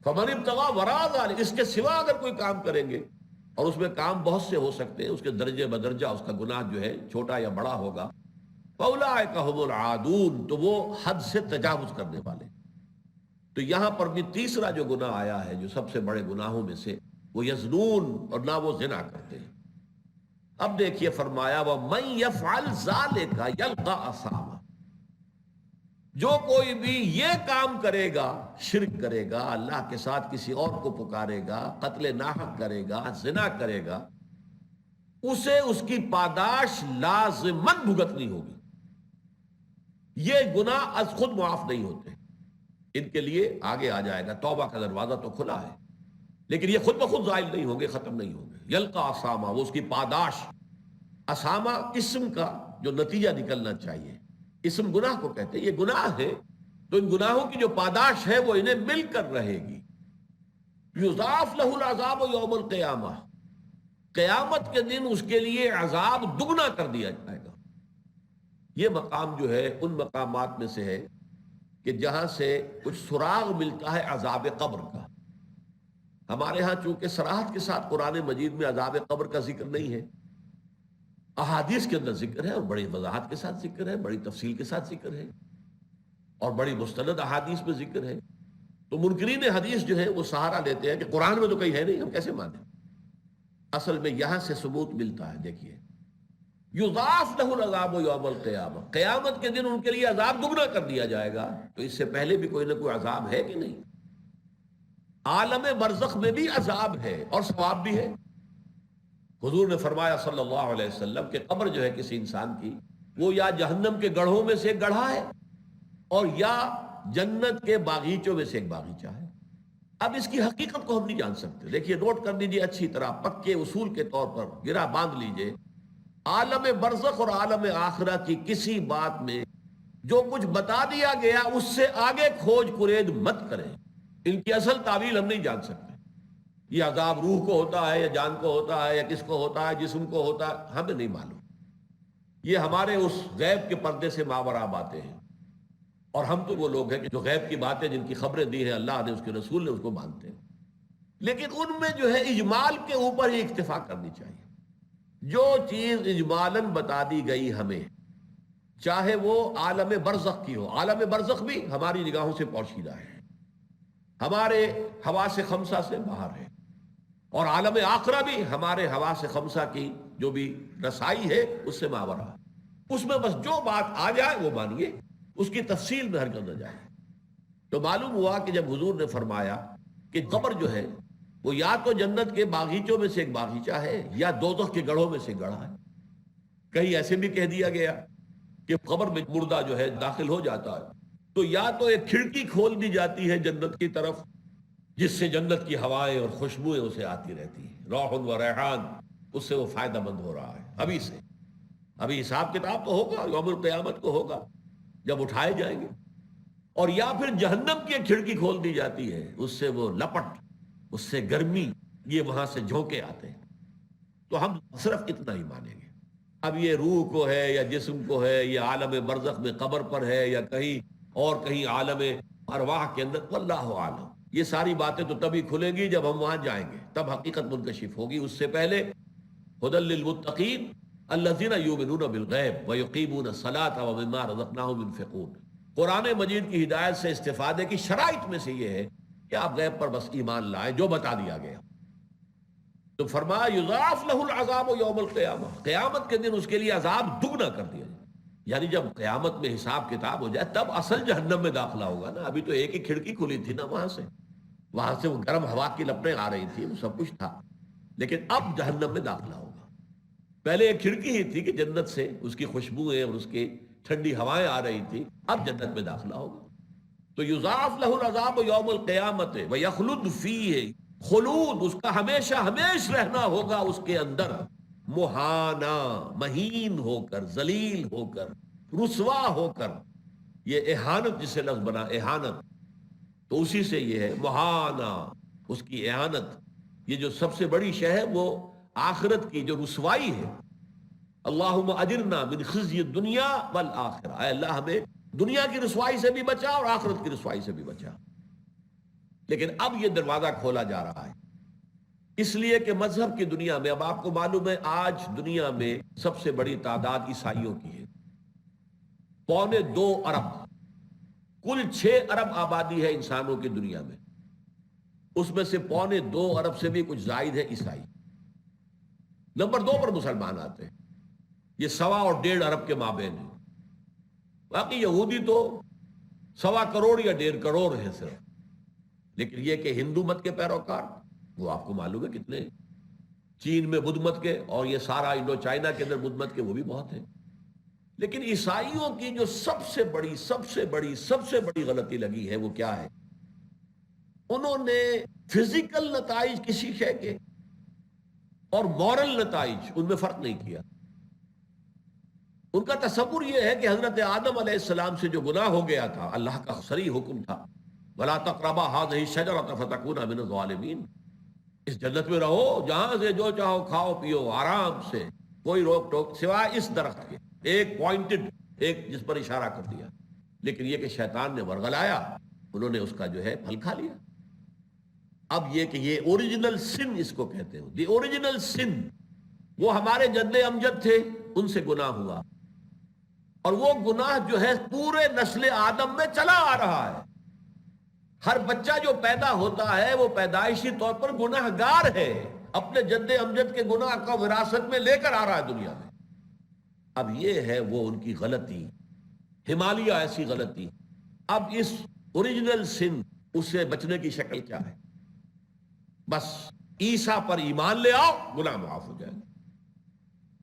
فمن ابتغى وراء ذلك، اس کے سوا اگر کوئی کام کریں گے، اور اس میں کام بہت سے ہو سکتے ہیں، اس کے درجے بدرجہ اس کا گناہ جو ہے چھوٹا یا بڑا ہوگا، فاولئک هم العادون، تو وہ حد سے تجاوز کرنے والے۔ تو یہاں پر بھی تیسرا جو گناہ آیا ہے جو سب سے بڑے گناہوں میں سے، وہ یزنون، اور نہ وہ زنا کرتے ہیں۔ اب دیکھیے فرمایا وَمَن يَفْعَلْ ذَلِكَ يَلْقَ أَثَامًا، جو کوئی بھی یہ کام کرے گا، شرک کرے گا، اللہ کے ساتھ کسی اور کو پکارے گا، قتل ناحق کرے گا، زنا کرے گا، اسے اس کی پاداش لازماً بھگتنی ہوگی۔ یہ گناہ از خود معاف نہیں ہوتے، ان کے لیے آگے آ جائے گا، توبہ کا دروازہ تو کھلا ہے، لیکن یہ خود بخود زائل نہیں ہوں گے، ختم نہیں ہوں گے۔ یلقا اسامہ، وہ اس کی پاداش، اسامہ اسم کا جو نتیجہ نکلنا چاہیے، اسم گناہ کو کہتے ہیں، یہ گناہ ہے تو ان گناہوں کی جو پاداش ہے وہ انہیں مل کر رہے گی۔ یضاف لہ العذاب یوم القیامہ، قیامت کے دن اس کے لیے عذاب دگنا کر دیا جائے گا۔ یہ مقام جو ہے ان مقامات میں سے ہے کہ جہاں سے کچھ سراغ ملتا ہے عذاب قبر کا۔ ہمارے ہاں چونکہ صراحت کے ساتھ قرآن مجید میں عذاب قبر کا ذکر نہیں ہے، احادیث کے اندر ذکر ہے اور بڑی وضاحت کے ساتھ ذکر ہے، بڑی تفصیل کے ساتھ ذکر ہے اور بڑی مستند احادیث میں ذکر ہے، تو منکرین حدیث جو ہے وہ سہارا لیتے ہیں کہ قرآن میں تو کہیں ہے نہیں، ہم کیسے مانیں۔ اصل میں یہاں سے ثبوت ملتا ہے، دیکھیے یضاف لہ العذاب یوم القیامہ، قیامت کے دن ان کے لیے عذاب دگنا کر دیا جائے گا۔ تو اس سے پہلے بھی کوئی نہ کوئی عذاب ہے کہ نہیں؟ عالم برزخ میں بھی عذاب ہے اور ثواب بھی ہے۔ حضور نے فرمایا صلی اللہ علیہ وسلم کہ قبر جو ہے کسی انسان کی، وہ یا جہنم کے گڑھوں میں سے ایک گڑھا ہے اور یا جنت کے باغیچوں میں سے ایک باغیچہ ہے۔ اب اس کی حقیقت کو ہم نہیں جان سکتے، دیکھیے نوٹ کر لیجیے اچھی طرح، پکے اصول کے طور پر گرہ باندھ لیجیے، عالم برزخ اور عالم آخرہ کی کسی بات میں جو کچھ بتا دیا گیا اس سے آگے کھوج کرید مت کریں، ان کی اصل تعویل ہم نہیں جان سکتے۔ یہ عذاب روح کو ہوتا ہے یا جان کو ہوتا ہے یا کس کو ہوتا ہے، جسم کو ہوتا ہے، ہمیں نہیں معلوم۔ یہ ہمارے اس غیب کے پردے سے ماوراء باتیں ہیں، اور ہم تو وہ لوگ ہیں کہ جو غیب کی باتیں جن کی خبریں دی ہیں اللہ نے، اس کے رسول نے، اس کو مانتے ہیں۔ لیکن ان میں جو ہے اجمال کے اوپر ہی اکتفا کرنی چاہیے۔ جو چیز اجمالاً بتا دی گئی ہمیں، چاہے وہ عالم برزخ کی ہو، عالم برزخ بھی ہماری نگاہوں سے پوشیدہ ہے، ہمارے حواس خمسہ سے باہر ہے، اور عالم آخرہ بھی ہمارے حواس خمسہ کی جو بھی رسائی ہے اس سے ماوراء، اس میں بس جو بات آ جائے وہ مانیے، اس کی تفصیل میں ہرگز نہ جائے۔ تو معلوم ہوا کہ جب حضور نے فرمایا کہ قبر جو ہے وہ یا تو جنت کے باغیچوں میں سے ایک باغیچہ ہے یا دوزخ کے گڑھوں میں سے گڑھا ہے۔ کہیں ایسے بھی کہہ دیا گیا کہ قبر میں مردہ جو ہے داخل ہو جاتا ہے تو یا تو ایک کھڑکی کھول دی جاتی ہے جنت کی طرف، جس سے جنت کی ہوائیں اور خوشبوئیں اسے آتی رہتی ہیں، روح و ریحان، اس سے وہ فائدہ مند ہو رہا ہے ابھی سے۔ ابھی حساب کتاب تو ہوگا، یوم القیامت کو ہوگا جب اٹھائے جائیں گے۔ اور یا پھر جہنم کی ایک کھڑکی کھول دی جاتی ہے، اس سے وہ لپٹ، اس سے گرمی، یہ وہاں سے جھونکے آتے ہیں۔ تو ہم صرف اتنا ہی مانیں گے. اب یہ روح کو ہے یا جسم کو ہے یا عالم برزخ میں قبر پر ہے یا کہیں اور کہیں عالم ارواح کے اندر، واللہ عالم. یہ ساری باتیں تو تبھی کھلیں گی جب ہم وہاں جائیں گے، تب حقیقت منکشف ہوگی. اس سے پہلے ھدی للمتقین الذین یؤمنون بالغیب ویقیمون الصلاۃ ومما رزقناہم ينفقون. قرآن مجید کی ہدایت سے استفادے کی شرائط میں سے یہ ہے کہ آپ غیب پر بس ایمان لائیں جو بتا دیا گیا. تو فرمایا یضاعف لہ العذاب یوم القیامہ، قیامت کے دن اس کے لیے عذاب دگنا کر دیا جائے. یعنی جب قیامت میں حساب کتاب ہو جائے تب اصل جہنم میں داخلہ ہوگا نا. ابھی تو ایک ہی کھڑکی کھلی تھی نا وہاں سے وہ گرم ہوا کی لپٹیں آ رہی تھی، وہ سب کچھ تھا، لیکن اب جہنم میں داخلہ ہوگا. پہلے ایک کھڑکی ہی تھی کہ جنت سے اس کی خوشبوئیں اور اس کی ٹھنڈی ہوائیں آ رہی تھی، اب جنت میں داخلہ ہوگا. تو یضاعف لہ العذاب یوم القیامت ویخلد فیہ، خلود اس کا ہمیشہ ہمیش رہنا ہوگا اس کے اندر، مہانا مہین ہو کر، ذلیل ہو کر، رسوا ہو کر. یہ اہانت جسے لفظ بنا اہانت، تو اسی سے یہ ہے مہانا، اس کی اہانت. یہ جو سب سے بڑی شے ہے وہ آخرت کی جو رسوائی ہے. اللہم اجرنا من خزی الدنیا والآخرہ، اے اللہ ہمیں دنیا کی رسوائی سے بھی بچا اور آخرت کی رسوائی سے بھی بچا. لیکن اب یہ دروازہ کھولا جا رہا ہے اس لیے کہ مذہب کی دنیا میں، اب آپ کو معلوم ہے آج دنیا میں سب سے بڑی تعداد عیسائیوں کی ہے، 2.25 ارب. کل 6 ارب آبادی ہے انسانوں کی دنیا میں، اس میں سے 2.25 ارب سے بھی کچھ زائد ہے عیسائی. نمبر 2 پر مسلمان آتے ہیں، یہ 1.25 اور 1.5 ارب کے مابین ہے. باقی یہودی تو 1.25 کروڑ یا 1.5 کروڑ ہے صرف. لیکن یہ کہ ہندو مت کے پیروکار وہ آپ کو معلوم ہے کتنے، چین میں بدھ مت کے اور یہ سارا انڈو چائنا کے اندر بدھ مت کے وہ بھی بہت ہیں. لیکن عیسائیوں کی جو سب سے بڑی غلطی لگی ہے وہ کیا ہے؟ انہوں نے فزیکل نتائج کسی شے کے اور مورل نتائج ان میں فرق نہیں کیا. ان کا تصور یہ ہے کہ حضرت آدم علیہ السلام سے جو گناہ ہو گیا تھا، اللہ کا صریح حکم تھا وَلَا تَقْرَبَا هَٰذِهِ الشَّجَرَةَ فَتَكُونَا مِنَ الظَّالِمِينَ، اس جنت میں رہو جہاں سے جو چاہو کھاؤ پیو آرام سے، کوئی روک ٹوک سوائے اس درخت کے. ایک پوائنٹڈ، ایک جس پر اشارہ کر دیا. لیکن یہ کہ شیطان نے ورغلایا، انہوں نے اس کا جو ہے پھل کھا لیا. اب یہ کہ یہ اوریجنل سن اس کو کہتے ہیں، دی اوریجنل سن. وہ ہمارے جد امجد تھے، ان سے گناہ ہوا، اور وہ گناہ جو ہے پورے نسل آدم میں چلا آ رہا ہے. ہر بچہ جو پیدا ہوتا ہے وہ پیدائشی طور پر گناہ گار ہے، اپنے جد امجد کے گناہ کا وراثت میں لے کر آ رہا ہے دنیا میں. اب یہ ہے وہ ان کی غلطی، ہمالیہ ایسی غلطی. اب اس اوریجنل سن، اس سے بچنے کی شکل کیا ہے؟ بس عیسیٰ پر ایمان لے آؤ، گناہ معاف ہو جائے گا.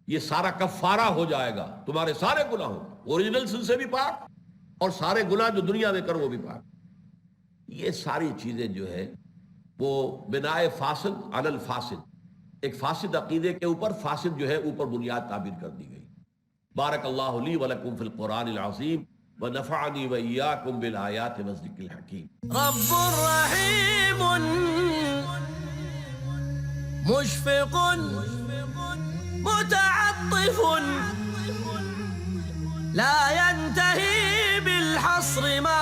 یہ سارا کفارہ ہو جائے گا تمہارے سارے گناہوں، اوریجنل سن سے بھی پاک اور سارے گناہ جو دنیا میں کرو وہ بھی پاک. یہ ساری چیزیں جو ہے وہ بنائے فاسد علی الفاسد، ایک فاسد عقیدے کے اوپر فاسد جو ہے اوپر بنیاد تعبیر کر دی گئی. بارک اللہ لی ولکم فی القرآن العظیم ونفعنی وإیاکم بالآیات والذکر الحکیم. رب رحیم مشفق متعطف لا ينتهي بالحصر ما